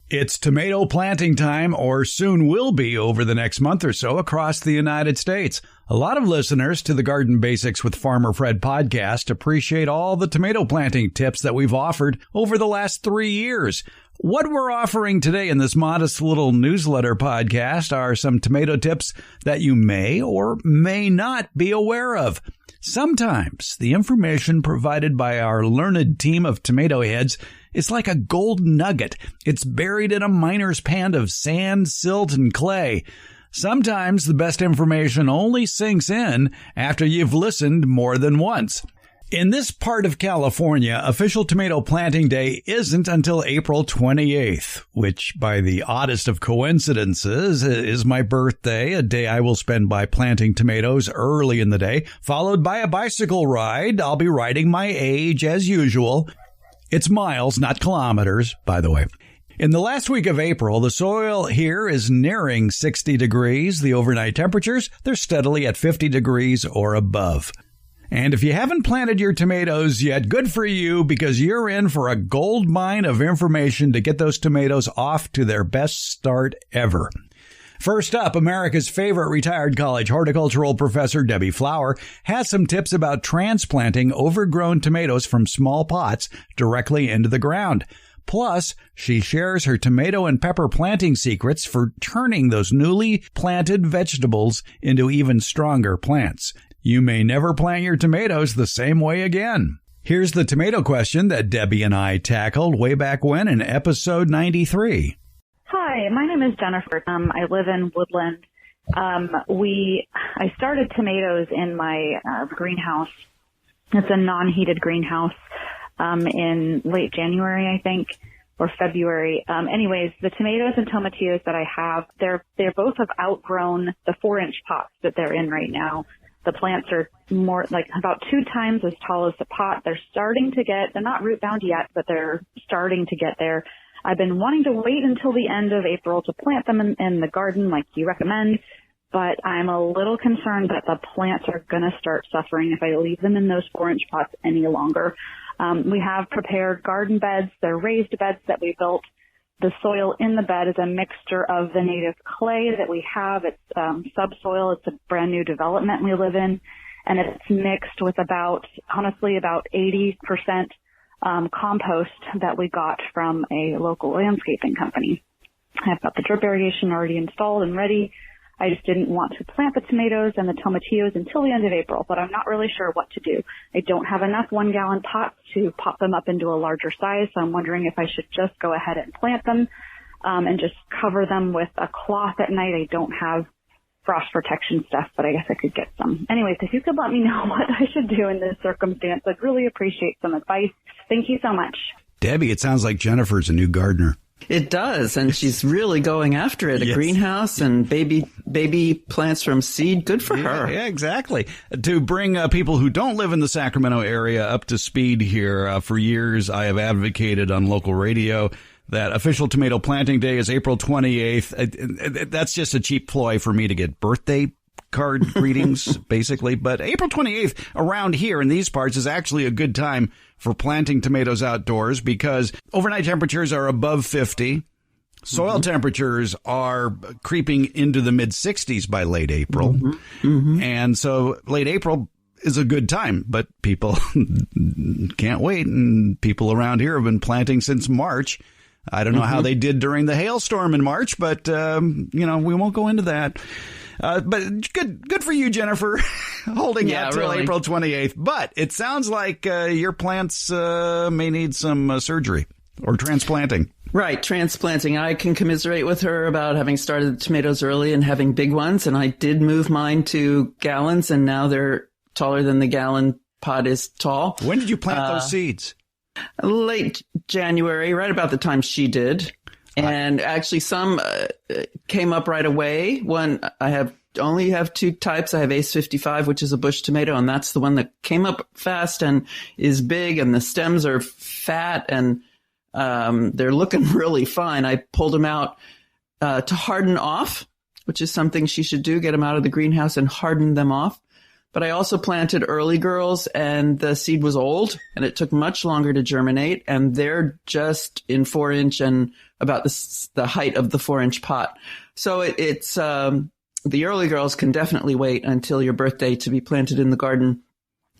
It's tomato planting time, or soon will be over the next month or so across the United States. A lot of listeners to the Garden Basics with Farmer Fred podcast appreciate all the tomato planting tips that we've offered over the last 3 years. What we're offering today in this modest little newsletter podcast are some tomato tips that you may or may not be aware of. Sometimes the information provided by our learned team of tomato heads is like a gold nugget. It's buried in a miner's pan of sand, silt, and clay. Sometimes the best information only sinks in after you've listened more than once. In this part of California, official tomato planting day isn't until April 28th, which, by the oddest of coincidences, is my birthday, a day I will spend by planting tomatoes early in the day, followed by a bicycle ride. I'll be riding my age as usual. It's miles, not kilometers, by the way. In the last week of April, the soil here is nearing 60 degrees. The overnight temperatures, they're steadily at 50 degrees or above. And if you haven't planted your tomatoes yet, good for you, because you're in for a gold mine of information to get those tomatoes off to their best start ever. First up, America's favorite retired college horticultural professor, Debbie Flower, has some tips about transplanting overgrown tomatoes from small pots directly into the ground. Plus, she shares her tomato and pepper planting secrets for turning those newly planted vegetables into even stronger plants. You may never plant your tomatoes the same way again. Here's the tomato question that Debbie and I tackled way back when in episode 93. Hi, my name is Jennifer. I live in Woodland. I started tomatoes in my greenhouse. It's a non-heated greenhouse in late January, I think, or February. Anyways, the tomatoes and tomatillos that I have, they both have outgrown the 4-inch pots that they're in right now. The plants are more like about 2 times as tall as the pot. They're not root bound yet, but they're starting to get there. I've been wanting to wait until the end of April to plant them in the garden like you recommend, but I'm a little concerned that the plants are going to start suffering if I leave them in those 4-inch pots any longer. We have prepared garden beds. They're raised beds that we built. The soil in the bed is a mixture of the native clay that we have. It's subsoil. It's a brand new development we live in, and it's mixed with about 80% compost that we got from a local landscaping company. I've got the drip irrigation already installed and ready. I just didn't want to plant the tomatoes and the tomatillos until the end of April, but I'm not really sure what to do. I don't have enough 1-gallon pots to pop them up into a larger size, so I'm wondering if I should just go ahead and plant them and just cover them with a cloth at night. I don't have frost protection stuff, but I guess I could get some. Anyways, if you could let me know what I should do in this circumstance, I'd really appreciate some advice. Thank you so much. Debbie, it sounds like Jennifer's a new gardener. It does, and she's really going after it. A greenhouse and baby plants from seed. Good for her. Yeah, exactly. To bring people who don't live in the Sacramento area up to speed here, for years I have advocated on local radio that official tomato planting day is April 28th. That's just a cheap ploy for me to get birthday card greetings, basically. But April 28th around here in these parts is actually a good time for planting tomatoes outdoors because overnight temperatures are above 50. Soil temperatures are creeping into the mid-60s by late April. And so late April is a good time, but people can't wait. And people around here have been planting since March. I don't know how they did during the hailstorm in March, but, we won't go into that. But good for you, Jennifer, holding out till really. April 28th. But it sounds like your plants may need some surgery or transplanting. Right, transplanting. I can commiserate with her about having started the tomatoes early and having big ones. And I did move mine to gallons, and now they're taller than the gallon pot is tall. When did you plant those seeds? Late January, right about the time she did. And actually some came up right away. One, I only have 2 types. I have Ace 55, which is a bush tomato, and that's the one that came up fast and is big, and the stems are fat, and they're looking really fine. I pulled them out to harden off, which is something she should do, get them out of the greenhouse and harden them off. but I also planted early girls, and the seed was old, and it took much longer to germinate, and they're just in 4-inch and about the height of the 4-inch pot. So it's the early girls can definitely wait until your birthday to be planted in the garden,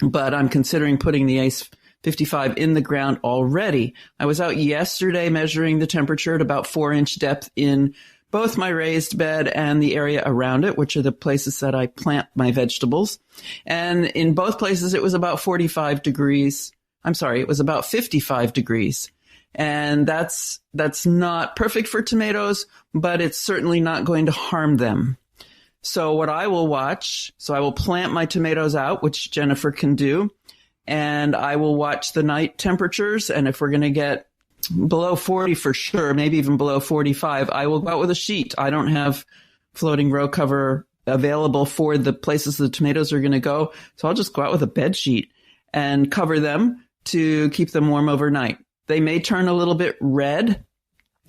but I'm considering putting the Ace 55 in the ground already. I was out yesterday measuring the temperature at about 4-inch depth in both my raised bed and the area around it, which are the places that I plant my vegetables. And in both places, it was about 45 degrees. I'm sorry, it was about 55 degrees. And that's not perfect for tomatoes, but it's certainly not going to harm them. So what I will watch, I will plant my tomatoes out, which Jennifer can do, and I will watch the night temperatures. And if we're going to get below 40 for sure, maybe even below 45, I will go out with a sheet. I don't have floating row cover available for the places the tomatoes are going to go. So I'll just go out with a bed sheet and cover them to keep them warm overnight. They may turn a little bit red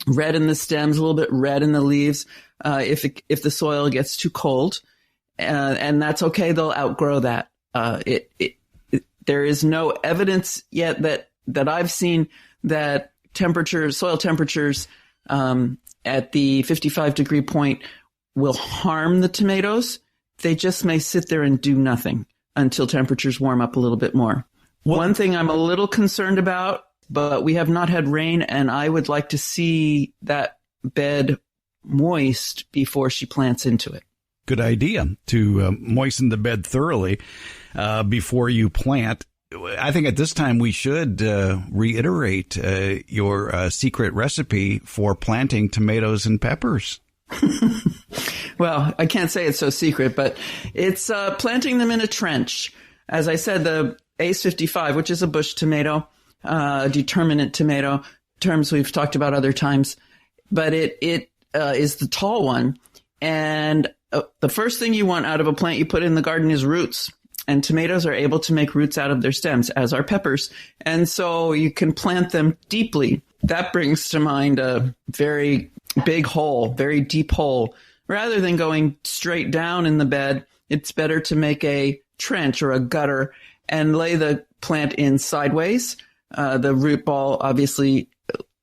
in the stems, a little bit red in the leaves, if the soil gets too cold. And that's okay. They'll outgrow that. There is no evidence yet that I've seen that soil temperatures, at the 55 degree point will harm the tomatoes. They just may sit there and do nothing until temperatures warm up a little bit more. One thing I'm a little concerned about, but we have not had rain, and I would like to see that bed moist before she plants into it. Good idea to moisten the bed thoroughly before you plant. I think at this time we should reiterate your secret recipe for planting tomatoes and peppers. Well, I can't say it's so secret, but it's planting them in a trench. As I said, the Ace 55, which is a bush tomato, determinate tomato, terms we've talked about other times, but it is the tall one. And the first thing you want out of a plant you put in the garden is roots. And tomatoes are able to make roots out of their stems, as are peppers. And so you can plant them deeply. That brings to mind a very big hole, very deep hole. Rather than going straight down in the bed, it's better to make a trench or a gutter and lay the plant in sideways. The root ball, obviously,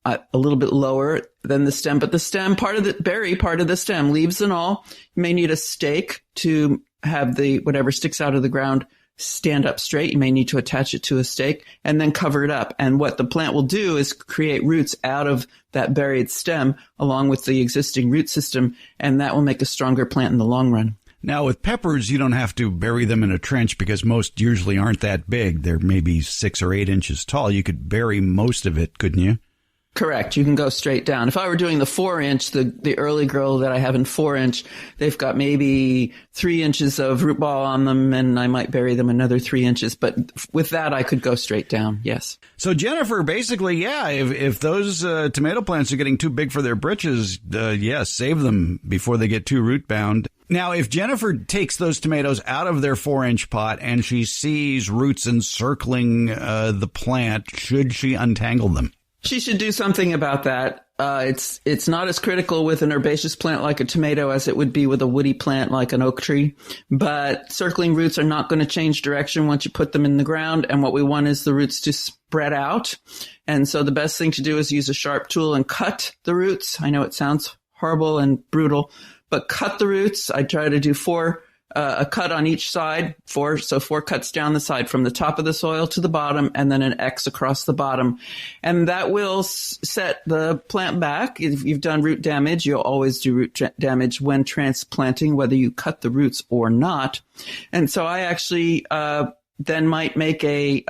a little bit lower than the stem, but the stem, berry part of the stem, leaves and all, you may need a stake to have whatever sticks out of the ground stand up straight. You may need to attach it to a stake and then cover it up. And what the plant will do is create roots out of that buried stem along with the existing root system, and that will make a stronger plant in the long run. Now, with peppers, you don't have to bury them in a trench because most usually aren't that big. They're maybe 6 or 8 inches tall. You could bury most of it, couldn't you? Correct. You can go straight down. If I were doing the 4-inch, the early girl that I have in 4-inch, they've got maybe 3 inches of root ball on them, and I might bury them another 3 inches. But with that, I could go straight down. Yes. So Jennifer, basically, yeah, if those tomato plants are getting too big for their britches, save them before they get too root bound. Now, if Jennifer takes those tomatoes out of their 4-inch pot and she sees roots encircling the plant, should she untangle them? She should do something about that. It's not as critical with an herbaceous plant like a tomato as it would be with a woody plant like an oak tree. But circling roots are not going to change direction once you put them in the ground. And what we want is the roots to spread out. And so the best thing to do is use a sharp tool and cut the roots. I know it sounds horrible and brutal, but cut the roots. I try to do a cut on each side, 4 cuts down the side from the top of the soil to the bottom, and then an X across the bottom. And that will set the plant back. If you've done root damage, you'll always do root damage when transplanting, whether you cut the roots or not. And so I actually then might make a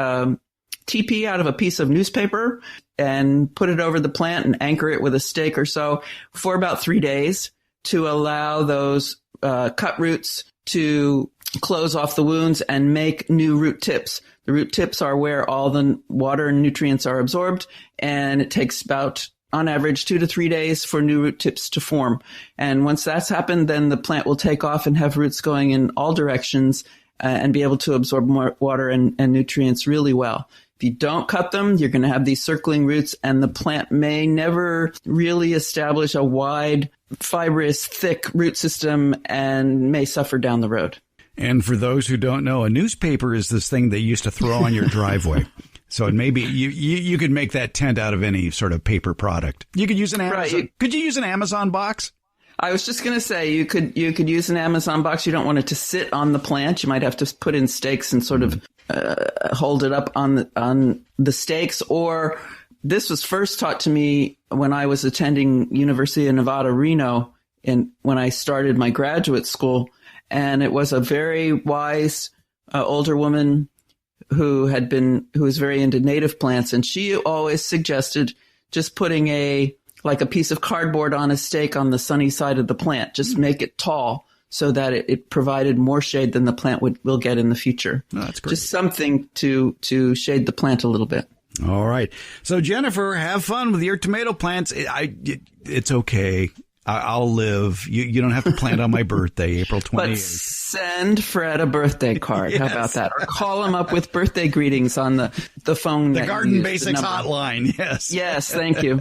TP out of a piece of newspaper and put it over the plant and anchor it with a stake or so for about 3 days to allow those cut roots to close off the wounds and make new root tips. The root tips are where all the water and nutrients are absorbed, and it takes about, on average, 2 to 3 days for new root tips to form. And once that's happened, then the plant will take off and have roots going in all directions and be able to absorb more water and nutrients really well. If you don't cut them, you're going to have these circling roots, and the plant may never really establish a wide, fibrous, thick root system and may suffer down the road. And for those who don't know, a newspaper is this thing they used to throw on your driveway. So it may be you could make that tent out of any sort of paper product. You could use an Amazon. Right. Could you use an Amazon box? I was just going to say you could use an Amazon box. You don't want it to sit on the plant. You might have to put in stakes and sort of hold it up on the stakes. Or this was first taught to me when I was attending University of Nevada, Reno, and when I started my graduate school. And it was a very wise older woman who was very into native plants. And she always suggested just putting a piece of cardboard on a stake on the sunny side of the plant. Just make it tall so that it provided more shade than the plant will get in the future. Oh, that's great. Just something to shade the plant a little bit. All right. So Jennifer, have fun with your tomato plants. It's okay. I'll live. You don't have to plant on my birthday, April 28th. But send Fred a birthday card. Yes. How about that? Or call him up with birthday greetings on the phone. The Garden Basics hotline. Yes. Yes. Thank you.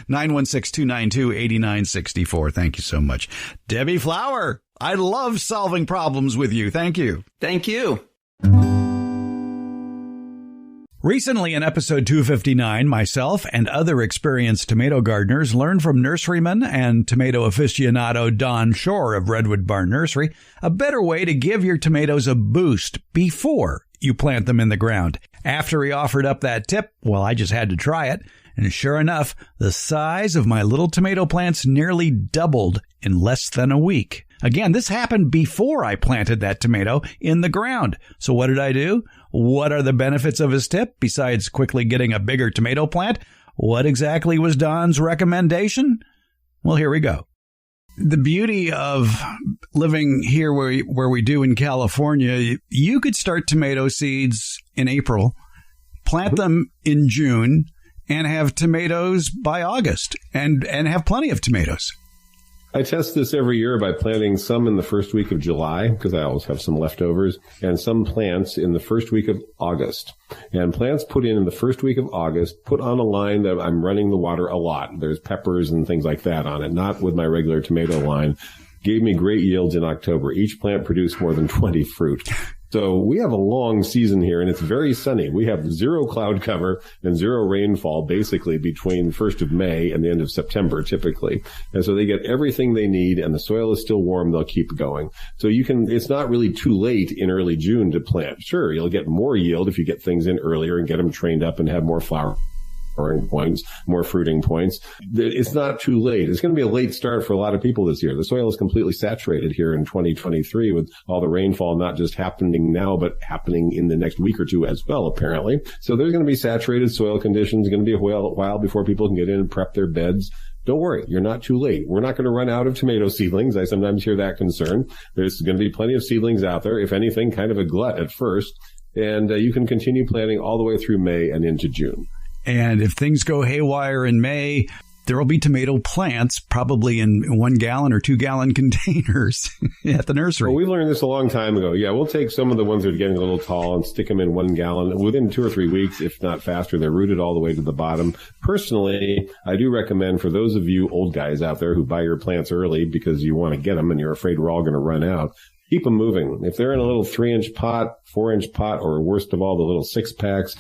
916-292-8964. Thank you so much. Debbie Flower, I love solving problems with you. Thank you. Thank you. Recently in episode 259, myself and other experienced tomato gardeners learned from nurseryman and tomato aficionado Don Shor of Redwood Barn Nursery a better way to give your tomatoes a boost before you plant them in the ground. After he offered up that tip, well, I just had to try it. And sure enough, the size of my little tomato plants nearly doubled in less than a week. Again, this happened before I planted that tomato in the ground. So what did I do? What are the benefits of his tip besides quickly getting a bigger tomato plant? What exactly was Don's recommendation? Well, here we go. The beauty of living here where we do in California, you could start tomato seeds in April, plant them in June, and have tomatoes by August and have plenty of tomatoes. I test this every year by planting some in the first week of July, because I always have some leftovers, and some plants in the first week of August. And plants put in the first week of August, put on a line that I'm running the water a lot. There's peppers and things like that on it, not with my regular tomato line. Gave me great yields in October. Each plant produced more than 20 fruit. So we have a long season here, and it's very sunny. We have zero cloud cover and zero rainfall basically between the 1st of May and the end of September typically. And so they get everything they need, and the soil is still warm. They'll keep going. So it's not really too late in early June to plant. Sure, you'll get more yield if you get things in earlier and get them trained up and have more flowering points, more fruiting points. It's not too late. It's going to be a late start for a lot of people this year. The soil is completely saturated here in 2023 with all the rainfall not just happening now, but happening in the next week or two as well, apparently. So there's going to be saturated soil conditions. It's going to be a while before people can get in and prep their beds. Don't worry, you're not too late. We're not going to run out of tomato seedlings. I sometimes hear that concern. There's going to be plenty of seedlings out there. If anything, kind of a glut at first. And you can continue planting all the way through May and into June. And if things go haywire in May, there will be tomato plants probably in 1 gallon or 2 gallon containers at the nursery. Well, we learned this a long time ago. Yeah, we'll take some of the ones that are getting a little tall and stick them in 1 gallon. Within 2 or 3 weeks, if not faster, they're rooted all the way to the bottom. Personally, I do recommend for those of you old guys out there who buy your plants early because you want to get them and you're afraid we're all going to run out, keep them moving. If they're in a little 3-inch pot, 4-inch pot, or worst of all, the little 6-packs,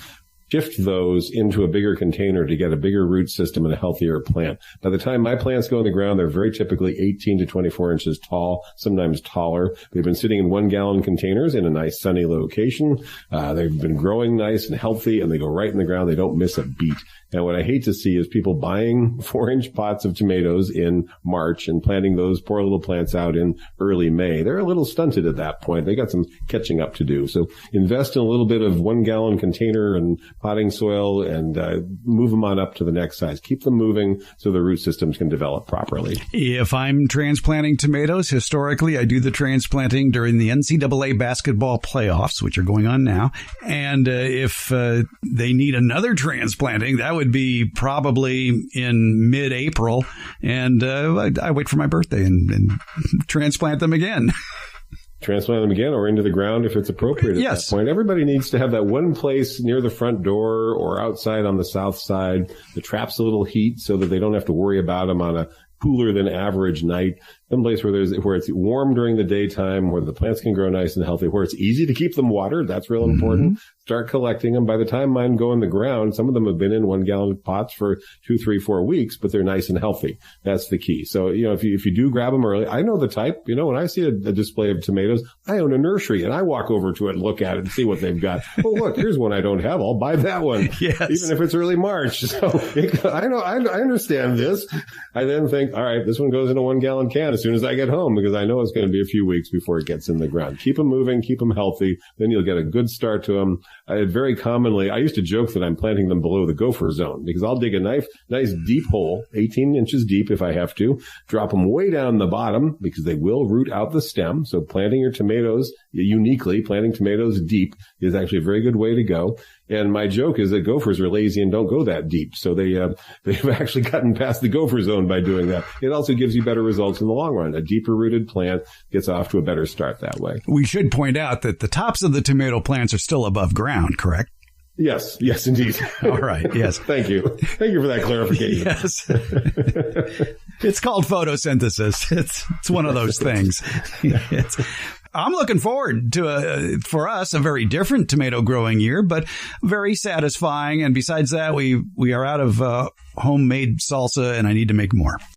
shift those into a bigger container to get a bigger root system and a healthier plant. By the time my plants go in the ground, they're very typically 18 to 24 inches tall, sometimes taller. They've been sitting in 1 gallon containers in a nice sunny location. They've been growing nice and healthy, and they go right in the ground. They don't miss a beat. And what I hate to see is people buying 4-inch pots of tomatoes in March and planting those poor little plants out in early May. They're a little stunted at that point. They got some catching up to do. So invest in a little bit of 1 gallon container and potting soil and move them on up to the next size. Keep them moving so the root systems can develop properly. If I'm transplanting tomatoes, historically, I do the transplanting during the NCAA basketball playoffs, which are going on now. And if they need another transplanting, that would be probably in mid-April. And I wait for my birthday and transplant them again. Transplant them again or into the ground if it's appropriate at that point. Everybody needs to have that one place near the front door or outside on the south side that traps a little heat so that they don't have to worry about them on a cooler than average night. Someplace where it's warm during the daytime, where the plants can grow nice and healthy, where it's easy to keep them watered. That's real important. Start collecting them. By the time mine go in the ground, some of them have been in 1 gallon pots for 2, 3, 4 weeks, but they're nice and healthy. That's the key. So, if you do grab them early, I know the type. When I see a display of tomatoes, I own a nursery and I walk over to it and look at it and see what they've got. Oh, look, here's one I don't have. I'll buy that one. Yes. Even if it's early March. So I understand this. I then think, all right, this one goes in a 1 gallon can as soon as I get home, because I know it's going to be a few weeks before it gets in the ground. Keep them moving, keep them healthy. Then you'll get a good start to them. Very commonly, I used to joke that I'm planting them below the gopher zone, because I'll dig a nice deep hole, 18 inches deep if I have to, drop them way down the bottom, because they will root out the stem. So planting your tomatoes uniquely, planting tomatoes deep is actually a very good way to go. And my joke is that gophers are lazy and don't go that deep. So they've actually gotten past the gopher zone by doing that. It also gives you better results in the long run. A deeper rooted plant gets off to a better start that way. We should point out that the tops of the tomato plants are still above ground, correct? Yes, indeed. All right, yes. Thank you for that clarification. Yes. It's called photosynthesis. It's one of those things. I'm looking forward to, for us, a very different tomato growing year, but very satisfying. And besides that, we are out of homemade salsa, and I need to make more.